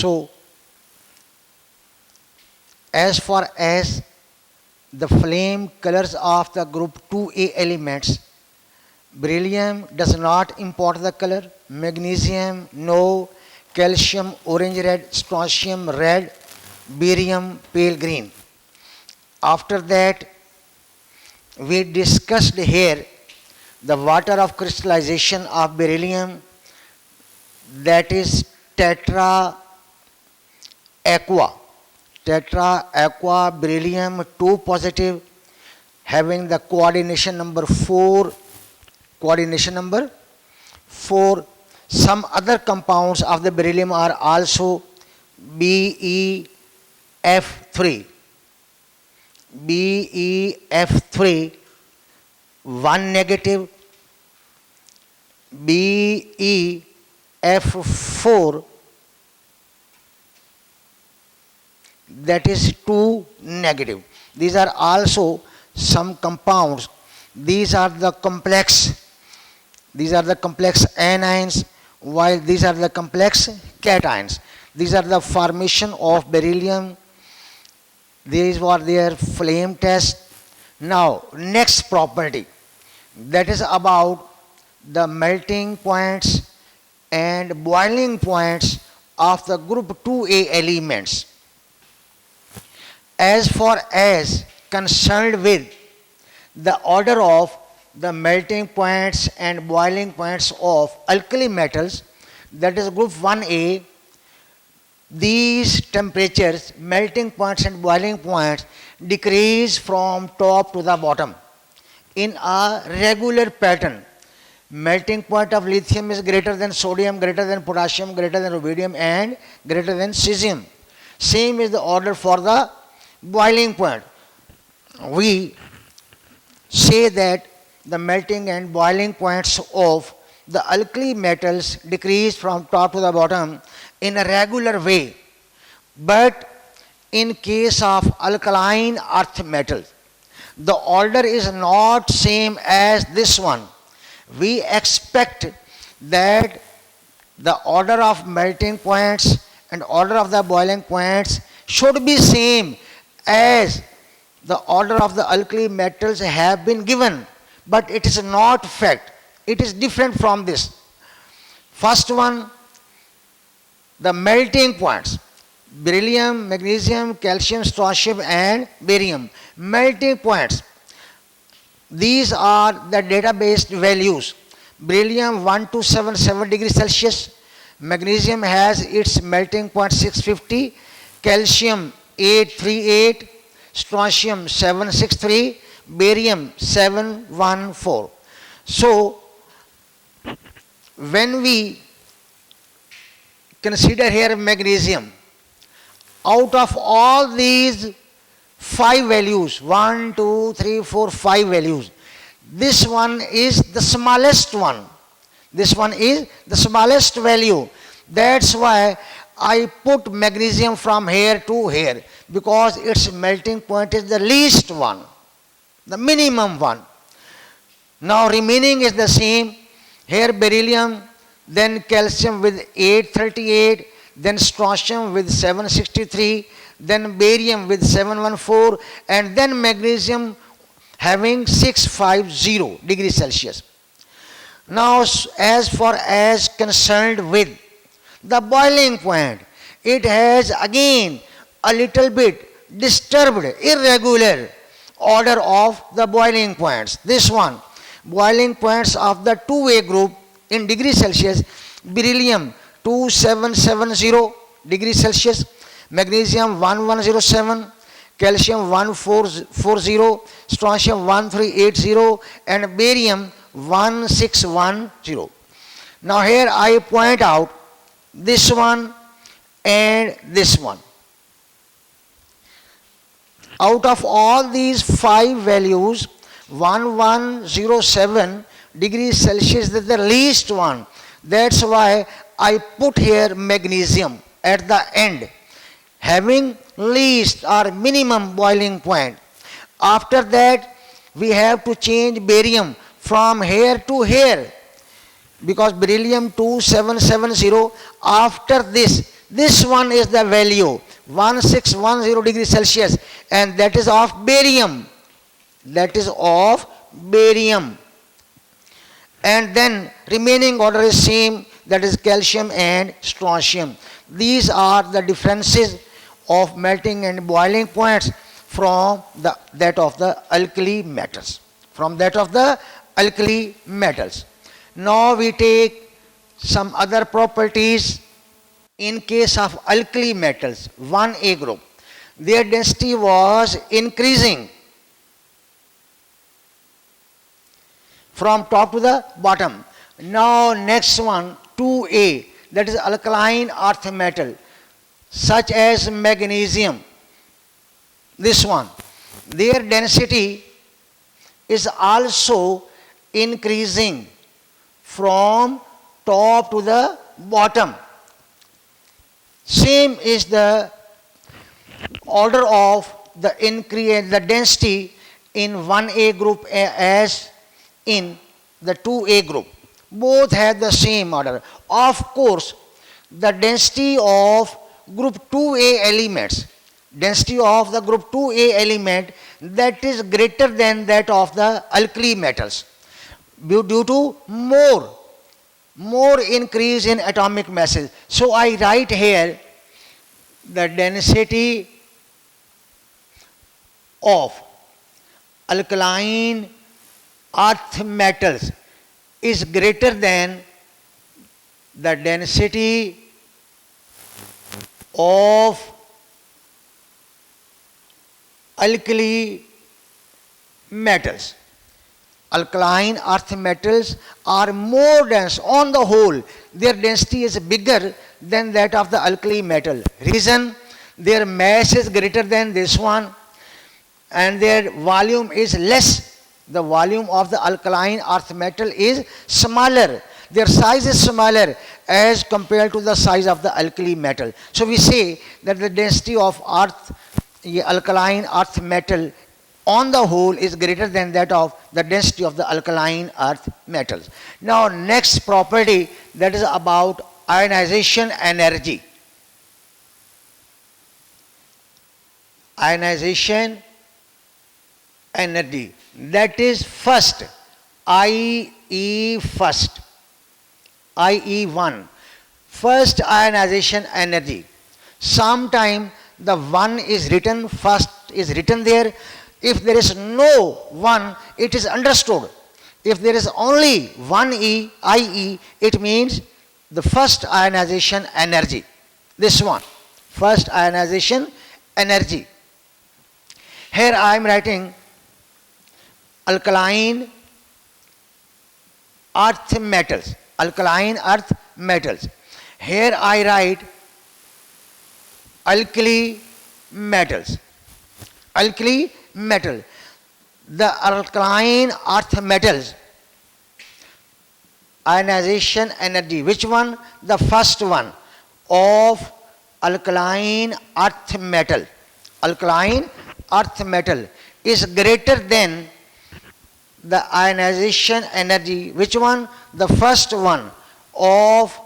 So as far as the flame colors of the group 2A elements, beryllium does not impart the color, magnesium no, calcium orange red, strontium red, barium pale green. After that, we discussed here the water of crystallization of beryllium, that is tetra aqua. Tetra aqua beryllium 2 positive having the coordination number 4. Coordination number 4. Some other compounds of the beryllium are also BeF3. BeF3 1 negative, BeF4 that is 2 negative. These are also some compounds. These are the complex anions, while these are the complex cations. These are the formation of beryllium. These were their flame test. Now next property, that is about the melting points and boiling points of the group 2A elements. As far as concerned with the order of the melting points and boiling points of alkali metals, that is group 1A, these temperatures, melting points and boiling points, decrease from top to the bottom in a regular pattern. Melting point of lithium is greater than sodium, greater than potassium, greater than rubidium, and greater than cesium. Same is the order for the boiling point. We say that the melting and boiling points of the alkali metals decrease from top to the bottom in a regular way. But in case of alkaline earth metals, the order is not same as this one. We expect that the order of melting points and order of the boiling points should be same as the order of the alkali metals have been given, but it is not fact. It is different from this. First one, the melting points, beryllium, magnesium, calcium, strontium, and barium. Melting points, these are the data-based values. Beryllium 1277 degrees Celsius, magnesium has its melting point 650, calcium 838, strontium 763, barium 714. So when we consider here magnesium, out of all these 5 values, 1, 2, 3, 4, 5 values, this one is the smallest one. This one is the smallest value. That's why I put magnesium from here to here, because its melting point is the least one, the minimum one. Now remaining is the same. Here beryllium, then calcium with 838, then strontium with 763, then barium with 714, and then magnesium having 650 degrees Celsius. Now as far as concerned with the boiling point, it has again a little bit disturbed, irregular order of the boiling points. This one, boiling points of the 2A group in degrees Celsius, beryllium 2770 degrees Celsius, magnesium 1107, calcium 1440, strontium 1380, and barium 1610. Now here I point out this one and this one. Out of all these 5 values, 1107 degrees Celsius is the least one. That's why I put here magnesium at the end, having least or minimum boiling point. After that, we have to change barium from here to here, because beryllium 2770, after this This one is the value 1610 degrees Celsius, and that is of barium. That is of barium. And then remaining order is same, that is calcium and strontium. These are the differences of melting and boiling points from that of the alkali metals. From that of the alkali metals. Now we take some other properties in case of alkali metals, 1A group. Their density was increasing from top to the bottom. Now next one, 2A, that is alkaline earth metal, such as magnesium. This one, their density is also increasing from top to the bottom. Same is the order of the increase, the density in 1A group as in the 2A group. Both have the same order. Of course, the density of group 2A elements, density of the group 2A element, that is greater than that of the alkali metals due to more increase in atomic masses. So I write here the density of alkaline earth metals is greater than the density of alkali metals. Alkaline earth metals are more dense on the whole. Their density is bigger than that of the alkali metal. Reason, their mass is greater than this one and their volume is less. The volume of the alkaline earth metal is smaller. Their size is smaller as compared to the size of the alkali metal. So we say that the density of alkaline earth metal on the whole is greater than that of the density of the alkaline earth metals. Now next property, that is about ionization energy. Ionization energy, that is first, IE first, IE1, first ionization energy. Sometime the 1 is written, first is written there. If there is no 1, it is understood. If there is only 1E, IE, it means the first ionization energy. This one, first ionization energy. Here I am writing alkaline earth metals, alkaline earth metals. Here I write alkali metals, alkali metal. The alkaline earth metals ionization energy, which one? The first one of alkaline earth metal, alkaline earth metal is greater than the ionization energy, which one? The first one of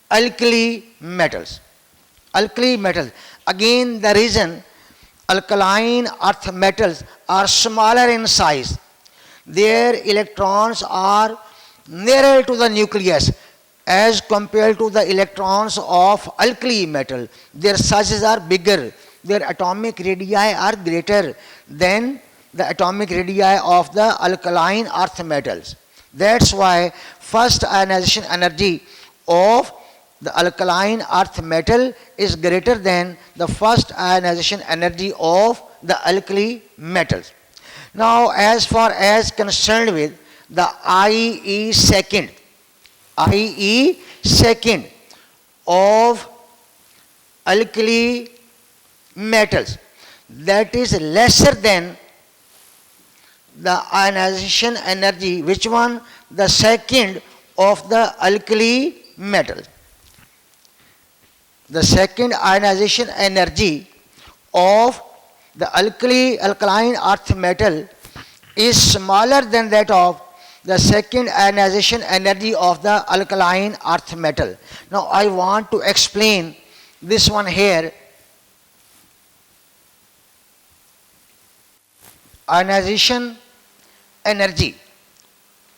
alkali metals, alkali metals. Again the reason, alkaline earth metals are smaller in size. Their electrons are nearer to the nucleus as compared to the electrons of alkali metal. Their sizes are bigger. Their atomic radii are greater than the atomic radii of the alkaline earth metals. That's why first ionization energy of the alkaline earth metal is greater than the first ionization energy of the alkali metals. Now as far as concerned with the IE second, IE second of alkali metals, that is lesser than the ionization energy, which one? The second of the alkali metal. The second ionization energy of the alkaline earth metal is smaller than that of the second ionization energy of the alkaline earth metal. Now I want to explain this one here, ionization energy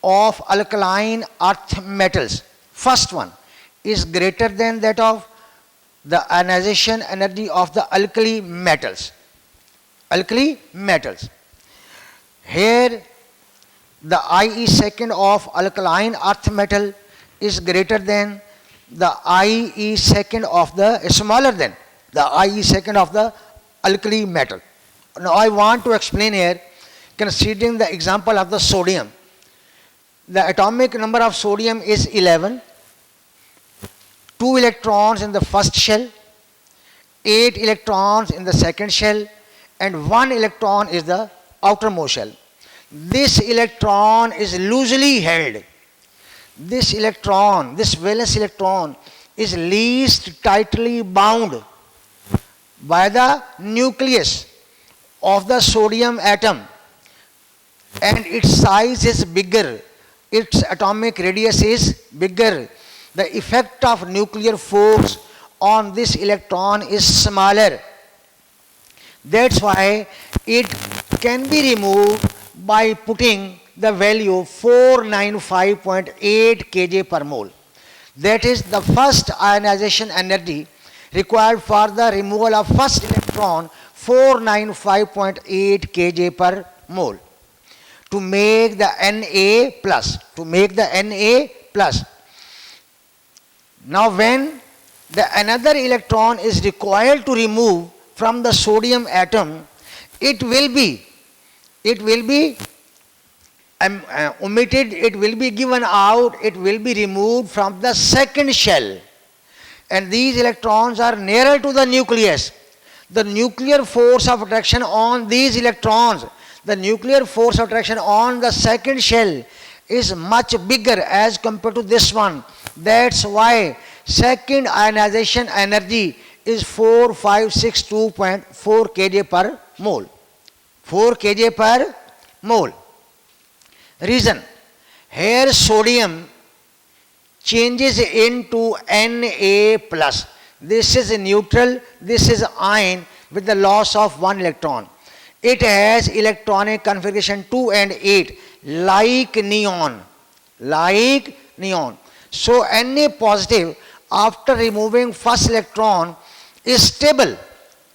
of alkaline earth metals, first one, is greater than that of the ionization energy of the alkali metals. Alkali metals. Here the IE second of alkaline earth metal is greater than the IE second of the, smaller than the IE second of the alkali metal. Now I want to explain here, considering the example of the sodium. The atomic number of sodium is 11, 2 electrons in the first shell, 8 electrons in the second shell, and 1 electron is the outermost shell. This electron is loosely held. This electron, this valence electron, is least tightly bound by the nucleus of the sodium atom, and its size is bigger, its atomic radius is bigger. The effect of nuclear force on this electron is smaller. That's why it can be removed by putting the value 495.8 kJ per mole. That is the first ionization energy required for the removal of first electron, 495.8 kJ per mole. To make the Na plus, to make the Na plus. Now when the another electron is required to remove from the sodium atom, it will be omitted, it will be given out, it will be removed from the second shell. And these electrons are nearer to the nucleus. The nuclear force of attraction on these electrons, the nuclear force of attraction on the second shell is much bigger as compared to this one. That's why second ionization energy is 4562.4 kJ per mole. 4 kJ per mole. Reason, here sodium changes into Na plus. This is neutral, this is ion with the loss of 1 electron. It has electronic configuration 2 and 8 like neon. Like neon. So Na positive after removing first electron is stable.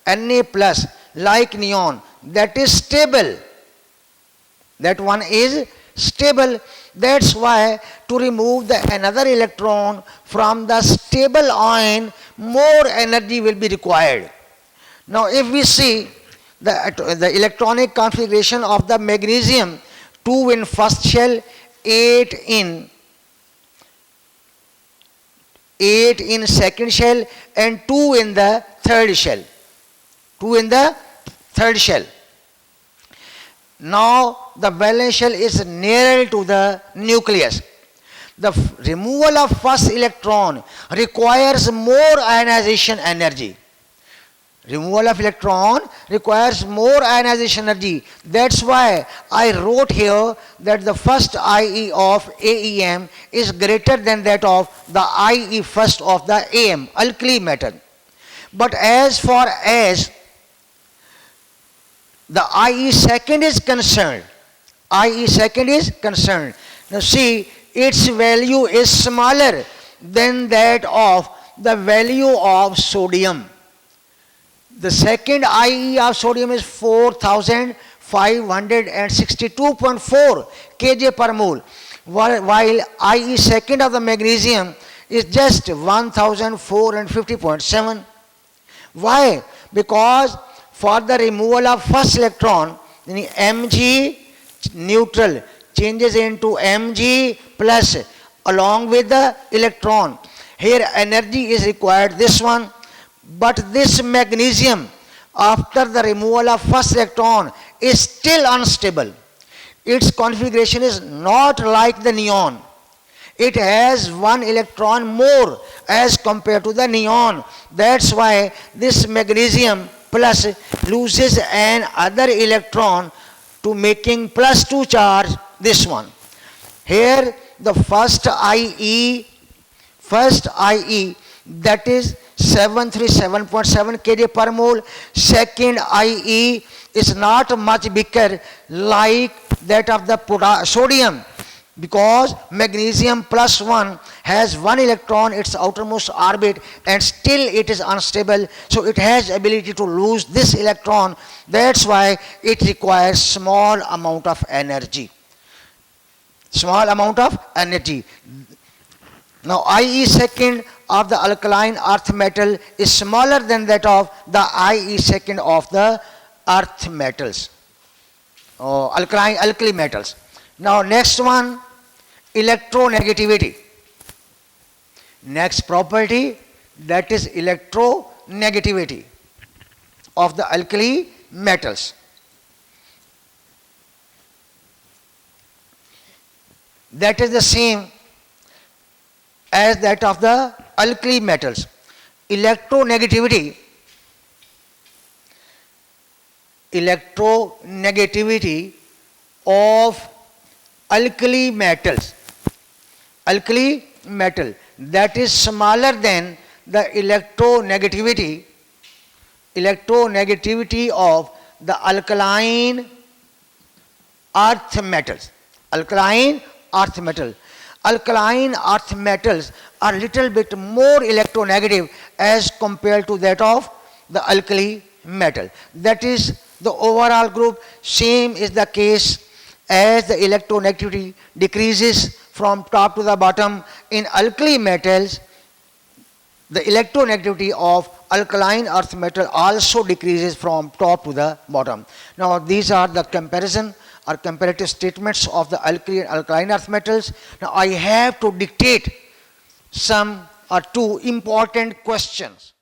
Na plus like neon, that is stable. That one is stable. That's why to remove the another electron from the stable ion, more energy will be required. Now if we see the electronic configuration of the magnesium, 2 in first shell, 8 in second shell, and 2 in the third shell. 2 in the third shell. Now the valence shell is nearer to the nucleus. The removal of first electron requires more ionization energy. Removal of electron requires more ionization energy. That's why I wrote here that the first IE of AEM is greater than that of the IE first of the AM, alkali metal. But as far as the IE second is concerned, IE second is concerned. Now see, its value is smaller than that of the value of sodium. The second IE of sodium is 4562.4 kJ per mole, while IE second of the magnesium is just 1450.7. Why? Because for the removal of first electron, Mg neutral changes into Mg plus along with the electron. Here energy is required, this one. But this magnesium, after the removal of first electron, is still unstable. Its configuration is not like the neon. It has 1 electron more as compared to the neon. That's why this magnesium plus loses an other electron to making +2 charge, this one. Here the first IE, that is 737.7 kJ per mole. Second, IE is not much bigger like that of the sodium, because magnesium plus 1 has one electron its outermost orbit and still it is unstable, so it has ability to lose this electron. That's why it requires small amount of energy. Small amount of energy. Now IE second of the alkaline earth metal is smaller than that of the IE second of the earth metals, or alkali metals. Now next one, electronegativity. Next property, that is electronegativity of the alkali metals. That is the same as that of the alkali metals. Electronegativity of alkali metals, alkali metal, that is smaller than the electronegativity of the alkaline earth metals. Alkaline earth metal. Alkaline earth metals are little bit more electronegative as compared to that of the alkali metal. That is the overall group. Same is the case as the electronegativity decreases from top to the bottom. In alkali metals, the electronegativity of alkaline earth metal also decreases from top to the bottom. Now these are the comparison or comparative statements of the alkali and alkaline earth metals. Now I have to dictate some or two important questions.